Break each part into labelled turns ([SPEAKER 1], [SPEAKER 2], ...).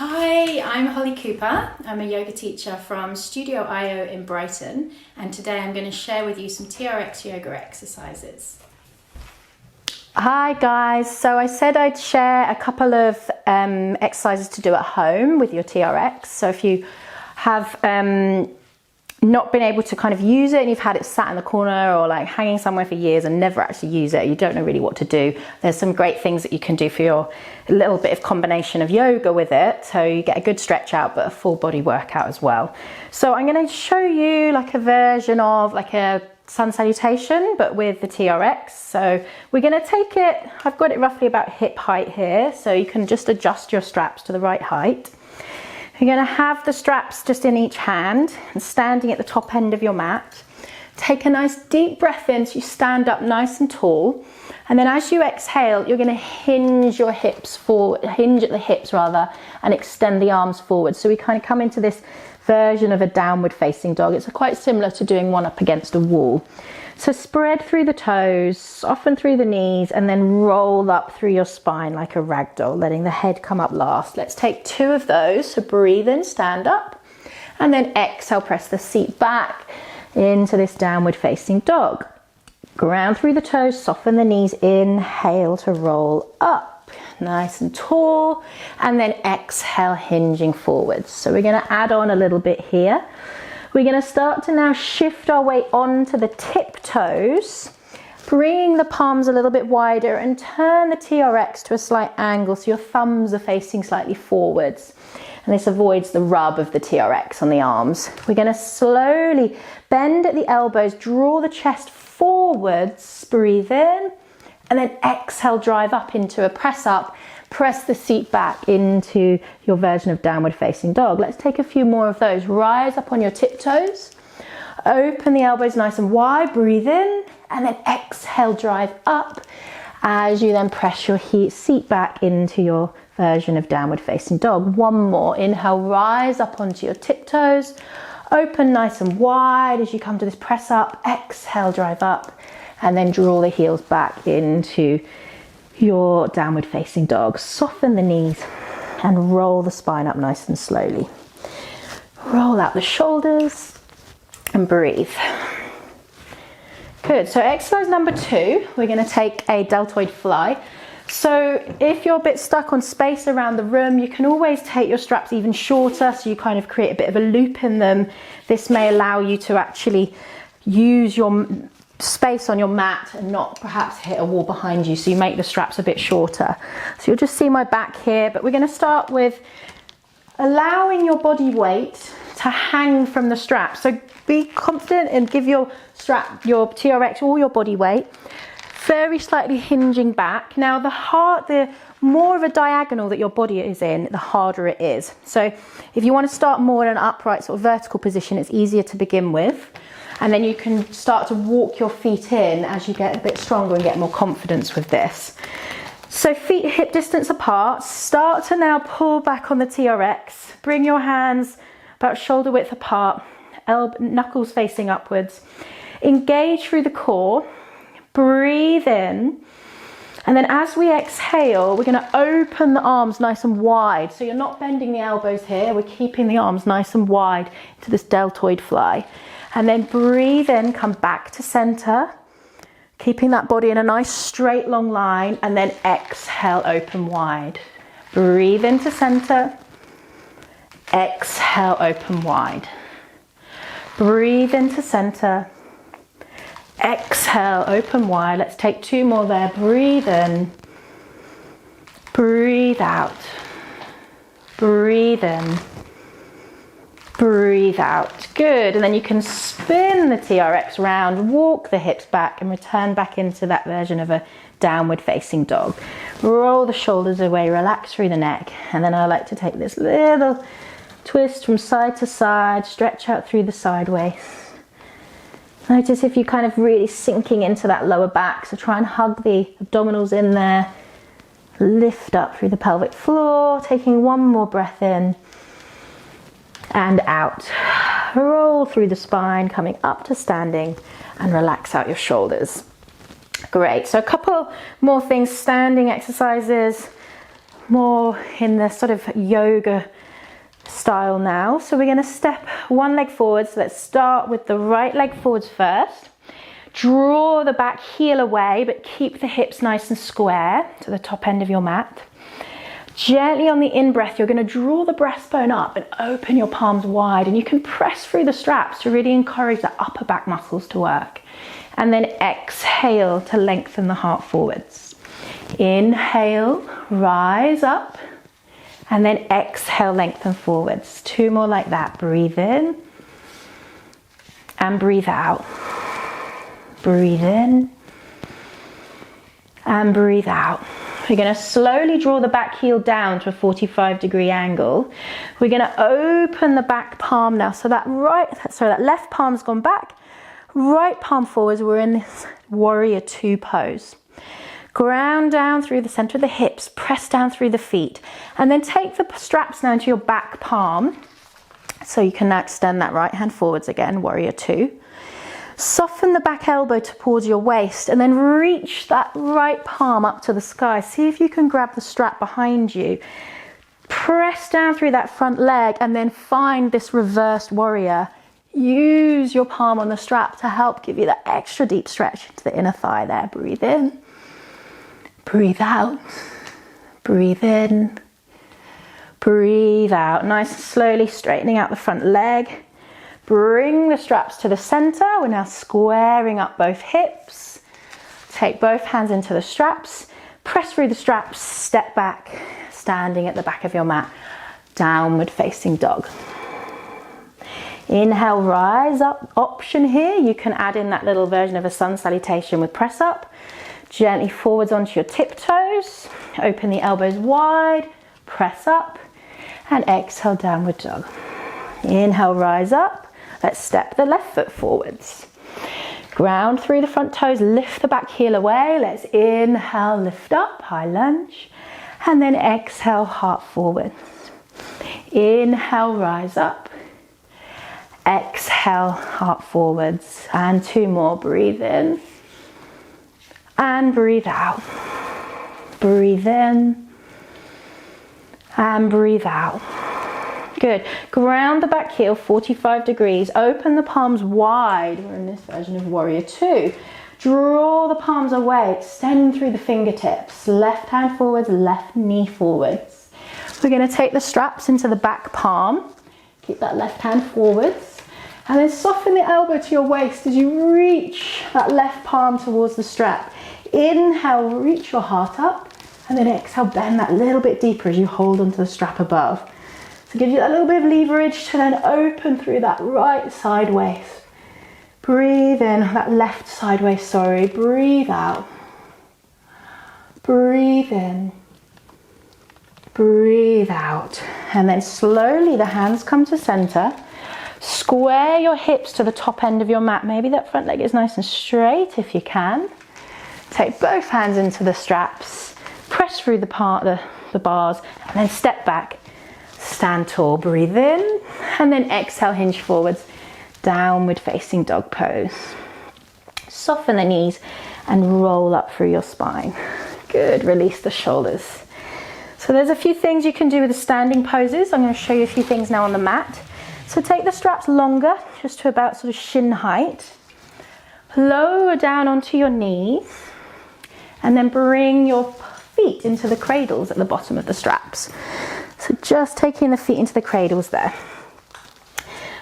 [SPEAKER 1] Hi, I'm Holly Cooper. I'm a yoga teacher from Studio IO in Brighton, and today I'm going to share with you some TRX yoga exercises. Hi guys, so I said I'd share a couple of exercises to do at home with your TRX. So if you have not been able to kind of use it and you've had it sat in the corner or like hanging somewhere for years and never actually use it, you don't know really what to do, there's some great things that you can do for your little bit of combination of yoga with it, so you get a good stretch out but a full body workout as well. So I'm going to show you like a version of like a sun salutation but with the TRX. So we're going to take it, I've got it roughly about hip height here, so you can just adjust your straps to the right height. You're going to have the straps just in each hand and standing at the top end of your mat. Take a nice deep breath in so you stand up nice and tall, and then as you exhale you're going to hinge your hips forward, hinge at the hips rather, and extend the arms forward. So we kind of come into this version of a downward facing dog. It's quite similar to doing one up against a wall. So spread through the toes, soften through the knees, and then roll up through your spine like a ragdoll, letting the head come up last. Let's take 2 of those. So breathe in, stand up, and then exhale, press the seat back into this downward facing dog. Ground through the toes, soften the knees, inhale to roll up, nice and tall, and then exhale, hinging forwards. So we're going to add on a little bit here. We're going to start to now shift our way onto the tiptoes, bringing the palms a little bit wider and turn the TRX to a slight angle so your thumbs are facing slightly forwards. And this avoids the rub of the TRX on the arms. We're going to slowly bend at the elbows, draw the chest forwards, breathe in, and then exhale, drive up into a press up. Press the seat back into your version of downward facing dog. Let's take a few more of those. Rise up on your tiptoes, open the elbows nice and wide, breathe in, and then exhale, drive up as you then press your seat back into your version of downward facing dog. One more, inhale, rise up onto your tiptoes, open nice and wide as you come to this press up, exhale, drive up, and then draw the heels back into your downward facing dog. Soften the knees and roll the spine up nice and slowly. Roll out the shoulders and breathe. Good, so exercise number 2, we're going to take a deltoid fly. So if you're a bit stuck on space around the room, you can always take your straps even shorter so you kind of create a bit of a loop in them. This may allow you to actually use your space on your mat and not perhaps hit a wall behind you, so you make the straps a bit shorter. So you'll just see my back here, but we're going to start with allowing your body weight to hang from the strap. So be confident and give your strap, your TRX, all your body weight, very slightly hinging back. Now the more of a diagonal that your body is in, the harder it is. So if you want to start more in an upright sort of vertical position, it's easier to begin with. And then you can start to walk your feet in as you get a bit stronger and get more confidence with this. So feet hip distance apart, start to now pull back on the TRX, bring your hands about shoulder width apart, knuckles facing upwards, engage through the core, breathe in, and then as we exhale, we're going to open the arms nice and wide. So you're not bending the elbows here, we're keeping the arms nice and wide into this deltoid fly. And then breathe in, come back to center, keeping that body in a nice straight long line, and then exhale, open wide. Breathe into center, exhale, open wide. Breathe into center, exhale, open wide. Let's take 2 more there. Breathe in, breathe out, breathe in, breathe out. Good. And then you can spin the TRX round, walk the hips back, and return back into that version of a downward facing dog. Roll the shoulders away, relax through the neck, and then I like to take this little twist from side to side, stretch out through the sideways. Notice if you're kind of really sinking into that lower back, so try and hug the abdominals in there, lift up through the pelvic floor, taking 1 more breath in and out. Roll through the spine, coming up to standing, and relax out your shoulders. Great, so a couple more things, standing exercises. more in the sort of yoga style now. So we're going to step one leg forwards. Let's start with the right leg forwards first. Draw the back heel away, but keep the hips nice and square to the top end of your mat. Gently on the in-breath, you're going to draw the breastbone up and open your palms wide, and you can press through the straps to really encourage the upper back muscles to work. And then exhale to lengthen the heart forwards. Inhale, rise up, and then exhale, lengthen forwards. 2 more like that. Breathe in and breathe out. Breathe in and breathe out. We're going to slowly draw the back heel down to a 45-degree angle. We're going to open the back palm now. So that left palm's gone back, right palm forwards. We're in this warrior 2 pose. Ground down through the center of the hips, press down through the feet, and then take the straps now into your back palm. So you can now extend that right hand forwards again, warrior 2. Soften the back elbow towards your waist and then reach that right palm up to the sky. See if you can grab the strap behind you. Press down through that front leg and then find this reversed warrior. Use your palm on the strap to help give you that extra deep stretch into the inner thigh there. Breathe in, breathe out, breathe in, breathe out. Nice and slowly straightening out the front leg. Bring the straps to the center. We're now squaring up both hips. Take both hands into the straps. Press through the straps, step back, standing at the back of your mat. Downward facing dog. Inhale, rise up. Option here, you can add in that little version of a sun salutation with press up. Gently forwards onto your tiptoes. Open the elbows wide, press up, and exhale, downward dog. Inhale, rise up. Let's step the left foot forwards. Ground through the front toes, lift the back heel away. Let's inhale, lift up, high lunge. And then exhale, heart forwards. Inhale, rise up. Exhale, heart forwards. And 2 more, breathe in. And breathe out. Breathe in. And breathe out. Good. Ground the back heel 45 degrees. Open the palms wide. We're in this version of warrior 2. Draw the palms away. Extend through the fingertips. Left hand forwards, left knee forwards. We're going to take the straps into the back palm. Keep that left hand forwards. And then soften the elbow to your waist as you reach that left palm towards the strap. Inhale, reach your heart up. And then exhale, bend that little bit deeper as you hold onto the strap above. So give you that little bit of leverage to then open through that right side waist. Breathe in, that left side waist, sorry. Breathe out. Breathe in. Breathe out. And then slowly the hands come to center. Square your hips to the top end of your mat. Maybe that front leg is nice and straight if you can. Take both hands into the straps. Press through the bars and then step back. Stand tall, breathe in, and then exhale, hinge forwards, downward facing dog pose. Soften the knees and roll up through your spine. Good, release the shoulders. So there's a few things you can do with the standing poses. I'm going to show you a few things now on the mat. So take the straps longer, just to about sort of shin height. Lower down onto your knees, and then bring your feet into the cradles at the bottom of the straps. So just taking the feet into the cradles there.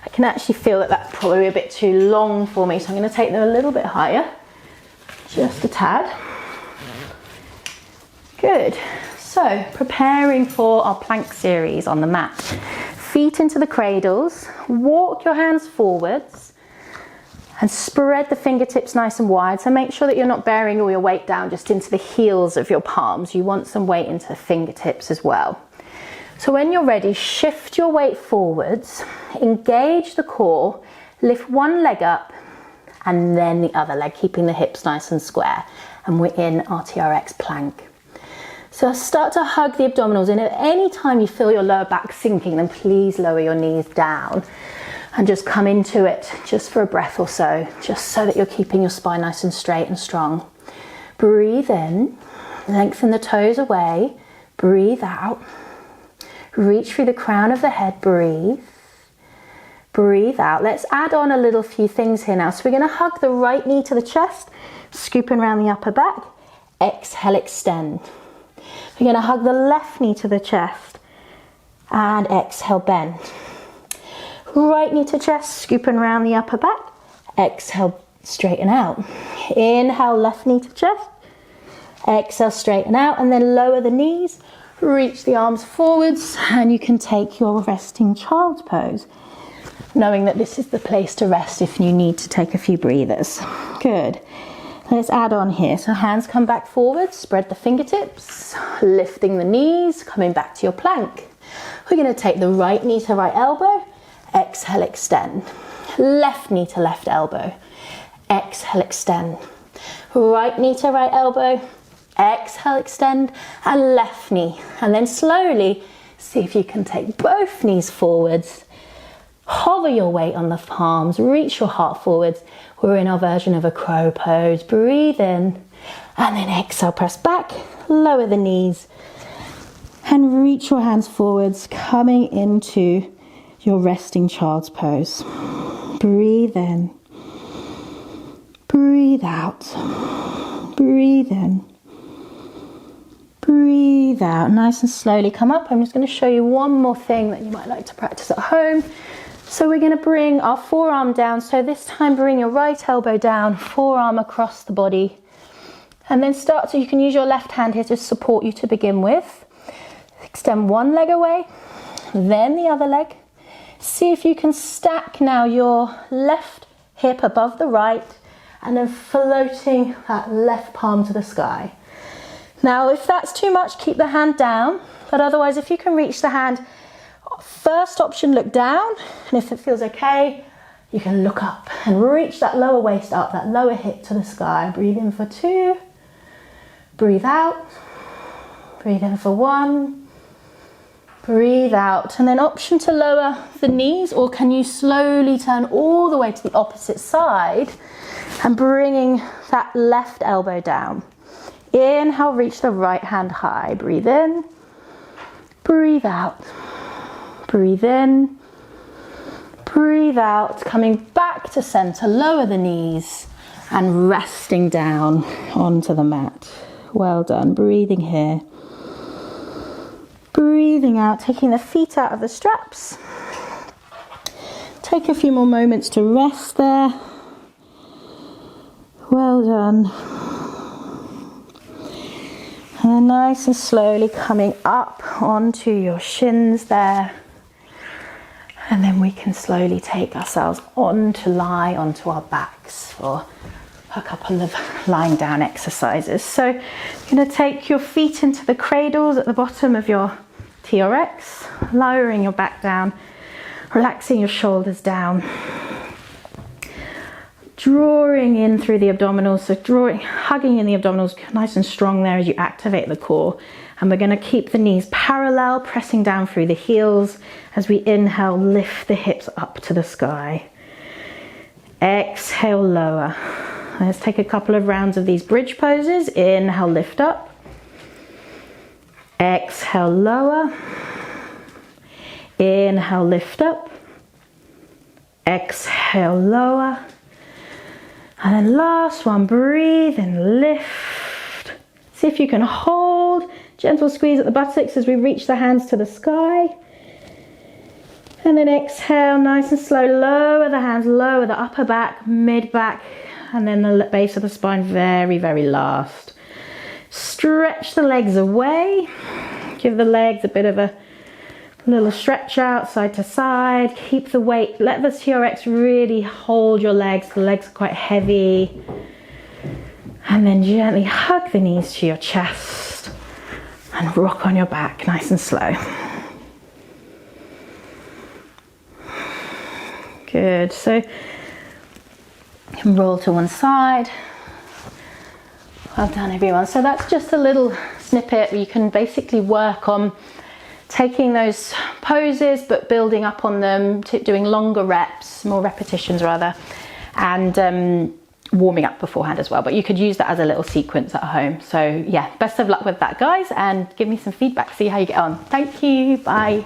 [SPEAKER 1] I can actually feel that that's probably a bit too long for me, so I'm going to take them a little bit higher, just a tad. Good. So preparing for our plank series on the mat. Feet into the cradles, walk your hands forwards and spread the fingertips nice and wide. So make sure that you're not bearing all your weight down just into the heels of your palms. You want some weight into the fingertips as well. So when you're ready, shift your weight forwards, engage the core, lift one leg up and then the other leg, keeping the hips nice and square. And we're in our TRX plank. So start to hug the abdominals, and at any time you feel your lower back sinking, then please lower your knees down and just come into it just for a breath or so, just so that you're keeping your spine nice and straight and strong. Breathe in, lengthen the toes away. Breathe out. Reach through the crown of the head, breathe. Breathe out. Let's add on a little few things here now. So we're going to hug the right knee to the chest, scooping around the upper back. Exhale, extend. We're going to hug the left knee to the chest and exhale, bend. Right knee to chest, scooping around the upper back. Exhale, straighten out. Inhale, left knee to chest. Exhale, straighten out, and then lower the knees. Reach the arms forwards, and you can take your resting child's pose, knowing that this is the place to rest if you need to take a few breathers. Good. Let's add on here. So hands come back forward, spread the fingertips, lifting the knees, coming back to your plank. We're going to take the right knee to right elbow. Exhale, extend. Left knee to left elbow. Exhale, extend. Right knee to right elbow. Exhale, extend, and left knee. And then slowly see if you can take both knees forwards. Hover your weight on the palms, reach your heart forwards. We're in our version of a crow pose. Breathe in, and then exhale, press back, lower the knees, and reach your hands forwards, coming into your resting child's pose. Breathe in, breathe out, breathe in, breathe out. Nice and slowly come up. I'm just going to show you one more thing that you might like to practice at home. So we're going to bring our forearm down. So this time bring your right elbow down, forearm across the body. And then start, so you can use your left hand here to support you to begin with. Extend one leg away, then the other leg. See if you can stack now your left hip above the right and then floating that left palm to the sky. Now, if that's too much, keep the hand down. But otherwise, if you can reach the hand, first option, look down, and if it feels okay, you can look up and reach that lower waist up, that lower hip to the sky. Breathe in for 2, breathe out, breathe in for 1, breathe out, and then option to lower the knees, or can you slowly turn all the way to the opposite side and bringing that left elbow down. Inhale, reach the right hand high, breathe in, breathe out. Breathe in, breathe out, coming back to center, lower the knees and resting down onto the mat. Well done, breathing here. Breathing out, taking the feet out of the straps. Take a few more moments to rest there. Well done. And then nice and slowly coming up onto your shins there. And then we can slowly take ourselves on to lie onto our backs for a couple of lying down exercises. So you're going to take your feet into the cradles at the bottom of your TRX, lowering your back down, relaxing your shoulders down, drawing in through the abdominals, so hugging in the abdominals nice and strong there as you activate the core. And we're going to keep the knees parallel, pressing down through the heels. As we inhale, lift the hips up to the sky. Exhale, lower. Let's take a couple of rounds of these bridge poses. Inhale, lift up. Exhale, lower. Inhale, lift up. Exhale, lower. And then last one, breathe and lift. See if you can hold. Gentle squeeze at the buttocks as we reach the hands to the sky. And then exhale, nice and slow, lower the hands, lower the upper back, mid back, and then the base of the spine, very, very last. Stretch the legs away. Give the legs a bit of a little stretch out, side to side. Keep the weight, let the TRX really hold your legs. The legs are quite heavy. And then gently hug the knees to your chest. And rock on your back, nice and slow. Good, so you can roll to one side. Well done, everyone. So that's just a little snippet where you can basically work on taking those poses, but building up on them, doing longer reps, more repetitions rather, and warming up beforehand as well, but you could use that as a little sequence at home. So yeah, best of luck with that, guys, and give me some feedback, see how you get on. Thank you, bye.